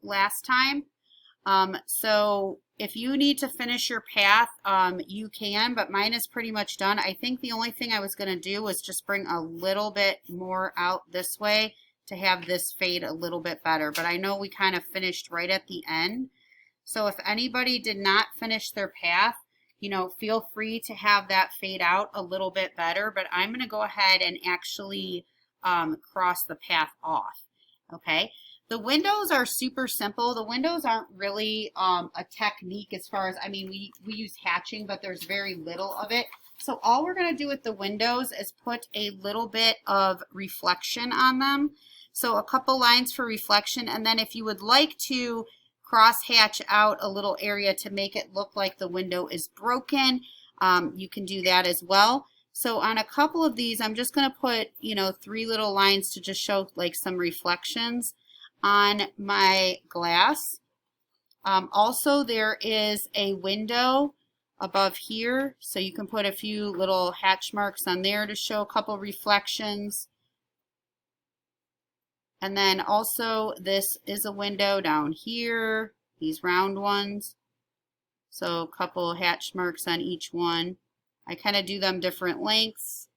last time. So if you need to finish your path, you can, but mine is pretty much done. I think the only thing I was going to do was just bring a little bit more out this way to have this fade a little bit better. But I know we kind of finished right at the end. So if anybody did not finish their path, you know, feel free to have that fade out a little bit better. But I'm going to go ahead and actually cross the path off. Okay. The windows are super simple. The windows aren't really a technique as far as, I mean, we use hatching, but there's very little of it. So all we're going to do with the windows is put a little bit of reflection on them. So a couple lines for reflection, and then if you would like to cross hatch out a little area to make it look like the window is broken, you can do that as well. So on a couple of these, I'm just going to put, you know, 3 little lines to just show like some reflections on my glass. Also, there is a window above here, so you can put a few little hatch marks on there to show a couple reflections. And then also this is a window down here, these round ones. So a couple hatch marks on each one. I kind of do them different lengths.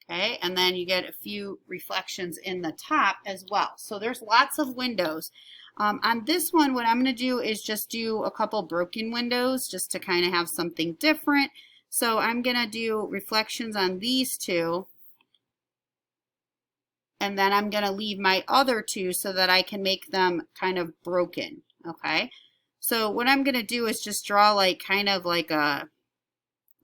Okay, and then you get a few reflections in the top as well. So there's lots of windows. On this one, what I'm going to do is just do a couple broken windows just to kind of have something different. So I'm going to do reflections on these 2. And then I'm going to leave my other 2 so that I can make them kind of broken. Okay, so what I'm going to do is just draw like kind of like a,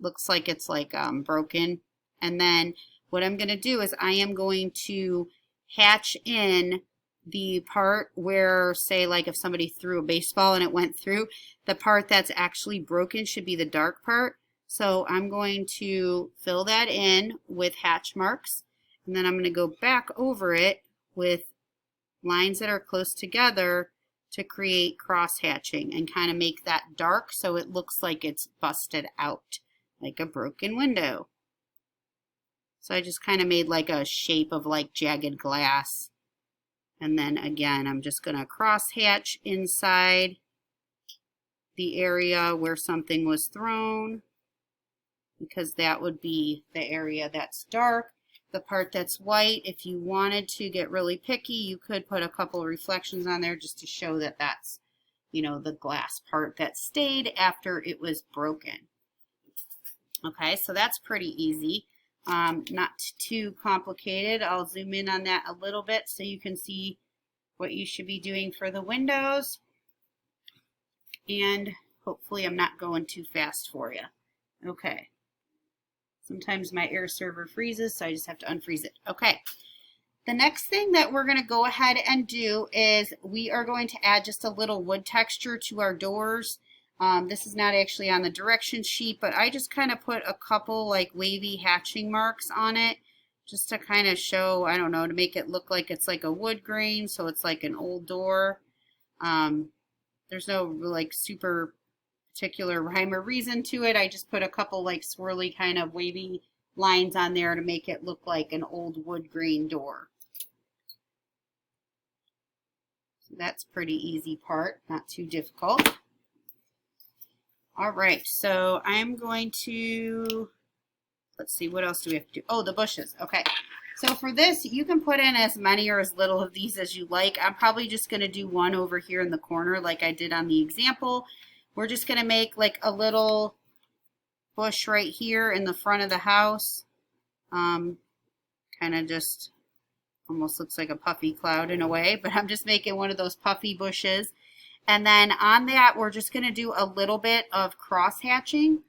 looks like it's like broken. And then what I'm going to do is I am going to hatch in the part where, say, like if somebody threw a baseball and it went through, the part that's actually broken should be the dark part. So I'm going to fill that in with hatch marks, and then I'm going to go back over it with lines that are close together to create cross hatching and kind of make that dark so it looks like it's busted out, like a broken window. So I just kind of made like a shape of like jagged glass. And then again, I'm just going to cross hatch inside the area where something was thrown, because that would be the area that's dark. The part that's white, if you wanted to get really picky, you could put a couple of reflections on there just to show that that's, you know, the glass part that stayed after it was broken. Okay, so that's pretty easy. Not too complicated. I'll zoom in on that a little bit so you can see what you should be doing for the windows. And hopefully I'm not going too fast for you. Okay. Sometimes my air server freezes, so I just have to unfreeze it. Okay. The next thing that we're going to go ahead and do is we are going to add just a little wood texture to our doors. This is not actually on the direction sheet, but I just kind of put a couple like wavy hatching marks on it just to kind of show, I don't know, to make it look like it's like a wood grain, so it's like an old door. There's no like super particular rhyme or reason to it. I just put a couple like swirly kind of wavy lines on there to make it look like an old wood grain door. So that's pretty easy part, not too difficult. All right, so I'm going to, let's see, what else do we have to do? Oh, the bushes. Okay. So for this, you can put in as many or as little of these as you like. I'm probably just going to do one over here in the corner like I did on the example. We're just going to make like a little bush right here in the front of the house. Kind of just almost looks like a puffy cloud in a way, but I'm just making one of those puffy bushes. And then on that, we're just going to do a little bit of cross hatching.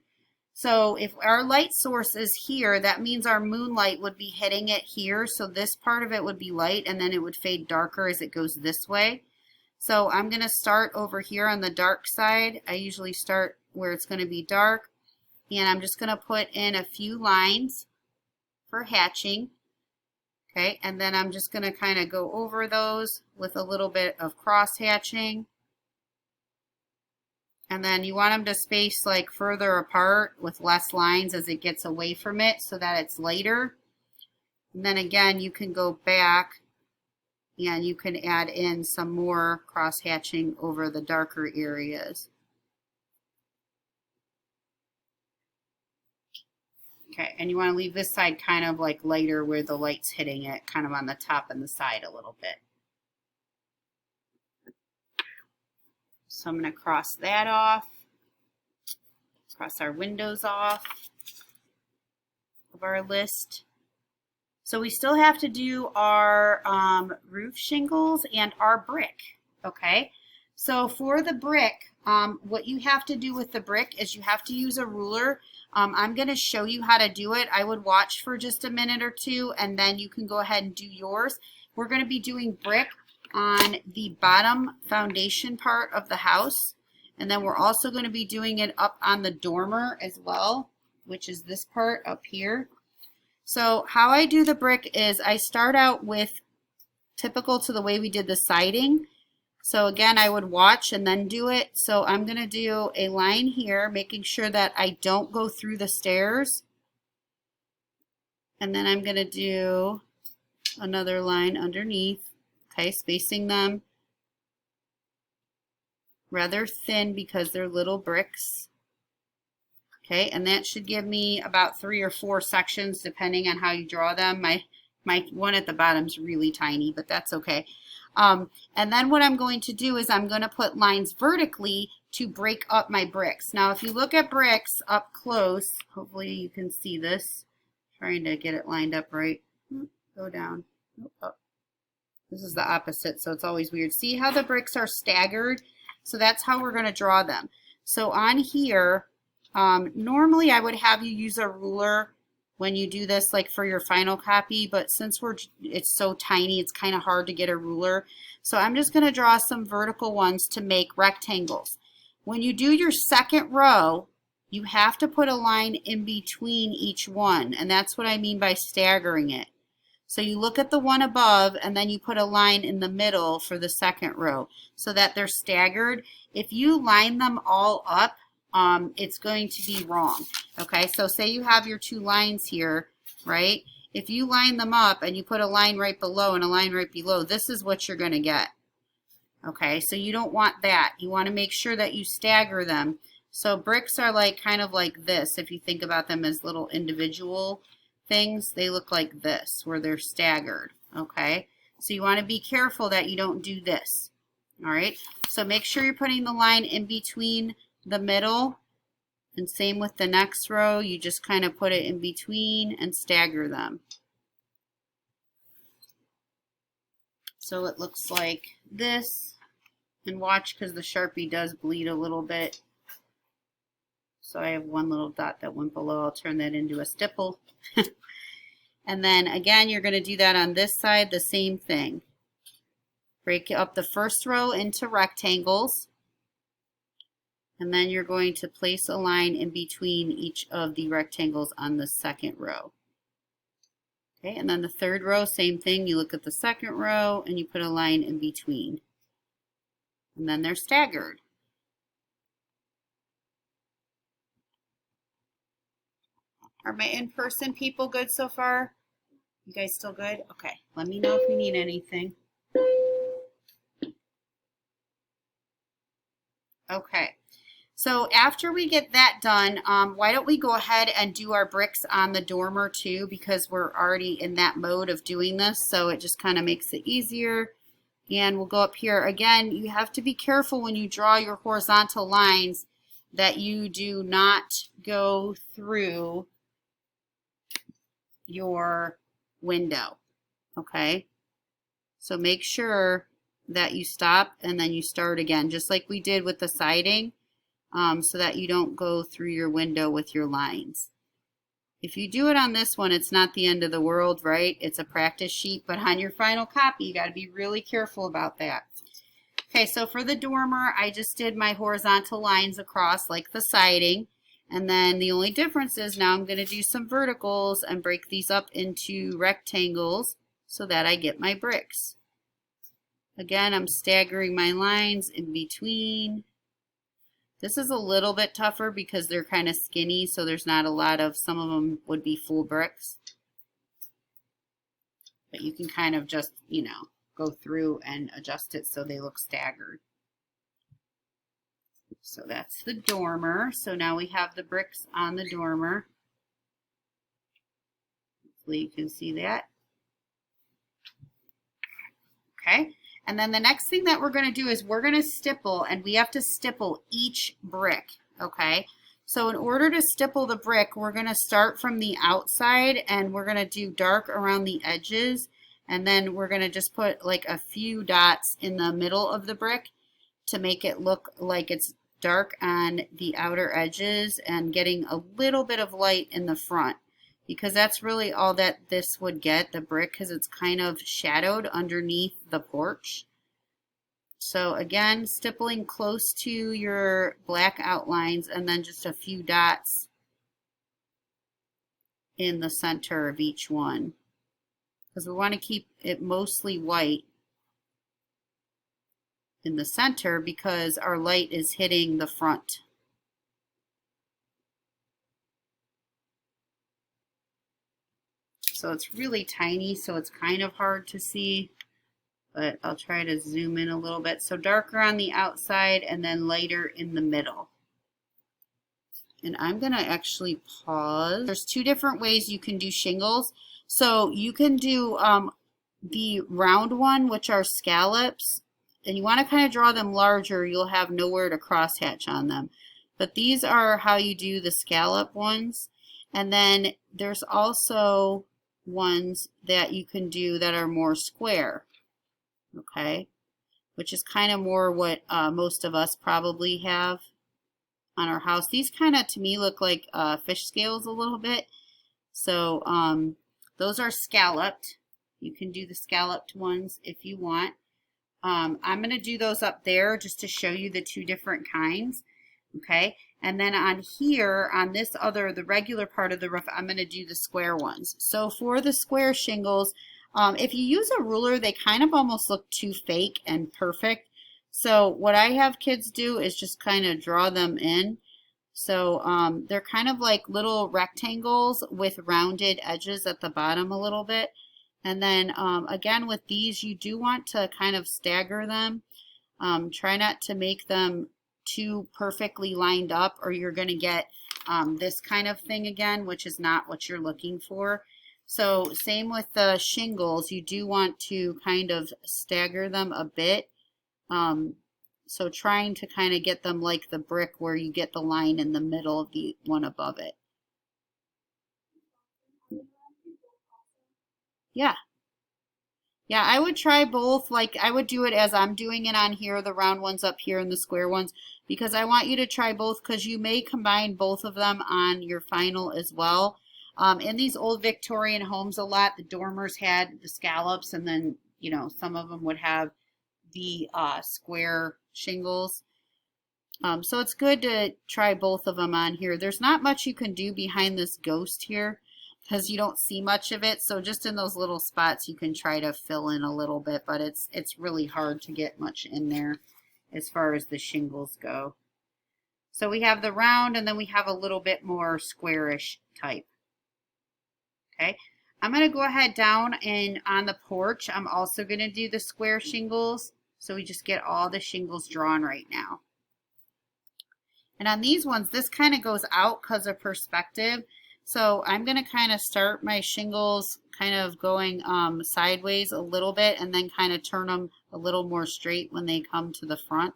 So if our light source is here, that means our moonlight would be hitting it here. So this part of it would be light, and then it would fade darker as it goes this way. So I'm going to start over here on the dark side. I usually start where it's going to be dark. And I'm just going to put in a few lines for hatching. Okay, and then I'm just going to kind of go over those with a little bit of cross hatching. And then you want them to space like further apart with less lines as it gets away from it so that it's lighter. And then again, you can go back and you can add in some more cross hatching over the darker areas. Okay, and you want to leave this side kind of like lighter where the light's hitting it, kind of on the top and the side a little bit. So I'm going to cross that off, cross our windows off of our list. So we still have to do our roof shingles and our brick, okay? So for the brick, what you have to do with the brick is you have to use a ruler. I'm going to show you how to do it. I would watch for just a minute or two, and then you can go ahead and do yours. We're going to be doing brick on the bottom foundation part of the house, and then we're also going to be doing it up on the dormer as well, which is this part up here. So how I do the brick is I start out with typical to the way we did the siding. So again, I would watch and then do it. So I'm going to do a line here, making sure that I don't go through the stairs. And then I'm going to do another line underneath. Okay, spacing them rather thin because they're little bricks. Okay, and that should give me about 3 or 4 sections depending on how you draw them. My one at the bottom is really tiny, but that's okay. And then what I'm going to do is I'm going to put lines vertically to break up my bricks. Now, if you look at bricks up close, hopefully you can see this. Trying to get it lined up right. Go down. Up. This is the opposite, so it's always weird. See how the bricks are staggered? So that's how we're going to draw them. So on here, normally I would have you use a ruler when you do this, like for your final copy, but since it's so tiny, it's kind of hard to get a ruler. So I'm just going to draw some vertical ones to make rectangles. When you do your second row, you have to put a line in between each one, and that's what I mean by staggering it. So you look at the one above, and then you put a line in the middle for the second row so that they're staggered. If you line them all up, it's going to be wrong. Okay, so say you have your 2 lines here, right? If you line them up and you put a line right below and a line right below, this is what you're going to get. Okay, so you don't want that. You want to make sure that you stagger them. So bricks are like kind of like this. If you think about them as little individual things, they look like this, where they're staggered. Okay, so you want to be careful that you don't do this. All right, so make sure you're putting the line in between the middle, and same with the next row. You just kind of put it in between and stagger them. So it looks like this, and watch because the Sharpie does bleed a little bit. So I have one little dot that went below. I'll turn that into a stipple. And then again, you're going to do that on this side, the same thing. Break up the first row into rectangles. And then you're going to place a line in between each of the rectangles on the second row. Okay, and then the third row, same thing. You look at the second row and you put a line in between. And then they're staggered. Are my in-person people good so far? You guys still good? Okay, let me know if you need anything. Okay, so after we get that done, why don't we go ahead and do our bricks on the dormer too, because we're already in that mode of doing this, so it just kind of makes it easier. And we'll go up here. Again, you have to be careful when you draw your horizontal lines that you do not go through your window, okay? So make sure that you stop and then you start again, just like we did with the siding, so that you don't go through your window with your lines. If you do it on this one, it's not the end of the world, right? It's a practice sheet, but on your final copy, you got to be really careful about that. Okay, so for the dormer, I just did my horizontal lines across like the siding. And then the only difference is now I'm going to do some verticals and break these up into rectangles so that I get my bricks. Again, I'm staggering my lines in between. This is a little bit tougher because they're kind of skinny, so there's not a lot of, some of them would be full bricks. But you can kind of just, you know, go through and adjust it so they look staggered. So that's the dormer. So now we have the bricks on the dormer. Hopefully you can see that. Okay. And then the next thing that we're going to do is we're going to stipple, and we have to stipple each brick. Okay. So in order to stipple the brick, we're going to start from the outside, and we're going to do dark around the edges. And then we're going to just put like a few dots in the middle of the brick to make it look like it's dark on the outer edges and getting a little bit of light in the front, because that's really all that this would get, the brick, because it's kind of shadowed underneath the porch. So again, stippling close to your black outlines and then just a few dots in the center of each one, because we want to keep it mostly white in the center because our light is hitting the front. So it's really tiny, so it's kind of hard to see, but I'll try to zoom in a little bit. So darker on the outside and then lighter in the middle. And I'm going to actually pause. There's two different ways you can do shingles. So you can do the round one, which are scallops, and you want to kind of draw them larger. You'll have nowhere to crosshatch on them. But these are how you do the scallop ones. And then there's also ones that you can do that are more square, okay, which is kind of more what most of us probably have on our house. These kind of, to me, look like fish scales a little bit. So those are scalloped. You can do the scalloped ones if you want. I'm going to do those up there just to show you the two different kinds, okay? And then on here, on this other, the regular part of the roof, I'm going to do the square ones. So for the square shingles, if you use a ruler, they kind of almost look too fake and perfect. So what I have kids do is just kind of draw them in. So they're kind of like little rectangles with rounded edges at the bottom a little bit. And then again, with these, you do want to kind of stagger them. Try not to make them too perfectly lined up, or you're going to get this kind of thing again, which is not what you're looking for. So same with the shingles, you do want to kind of stagger them a bit. So trying to kind of get them like the brick, where you get the line in the middle of the one above it. Yeah. Yeah, I would try both. Like, I would do it as I'm doing it on here, the round ones up here and the square ones, because I want you to try both, because you may combine both of them on your final as well. In these old Victorian homes a lot, the dormers had the scallops, and then, you know, some of them would have the square shingles. So it's good to try both of them on here. There's not much you can do behind this ghost here, because you don't see much of it. So just in those little spots, you can try to fill in a little bit, but it's really hard to get much in there as far as the shingles go. So we have the round, and then we have a little bit more squarish type. Okay, I'm going to go ahead down, and on the porch, I'm also going to do the square shingles. So we just get all the shingles drawn right now. And on these ones, this kind of goes out because of perspective. So I'm going to kind of start my shingles kind of going sideways a little bit, and then kind of turn them a little more straight when they come to the front.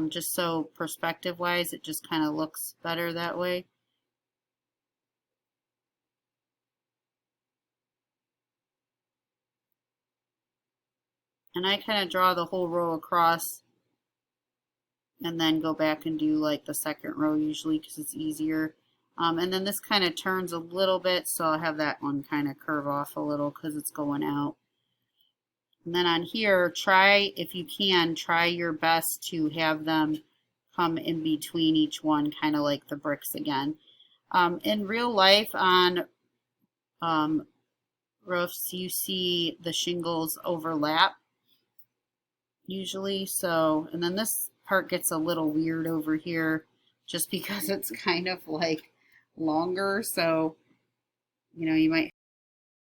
Just so perspective wise, it just kind of looks better that way. And I kind of draw the whole row across, and then go back and do like the second row usually, because it's easier. And then this kind of turns a little bit, so I'll have that one kind of curve off a little because it's going out. And then on here, try, if you can, try your best to have them come in between each one, kind of like the bricks again. In real life on roofs, you see the shingles overlap usually. So, and then this part gets a little weird over here just because it's kind of like longer. So, you know, you might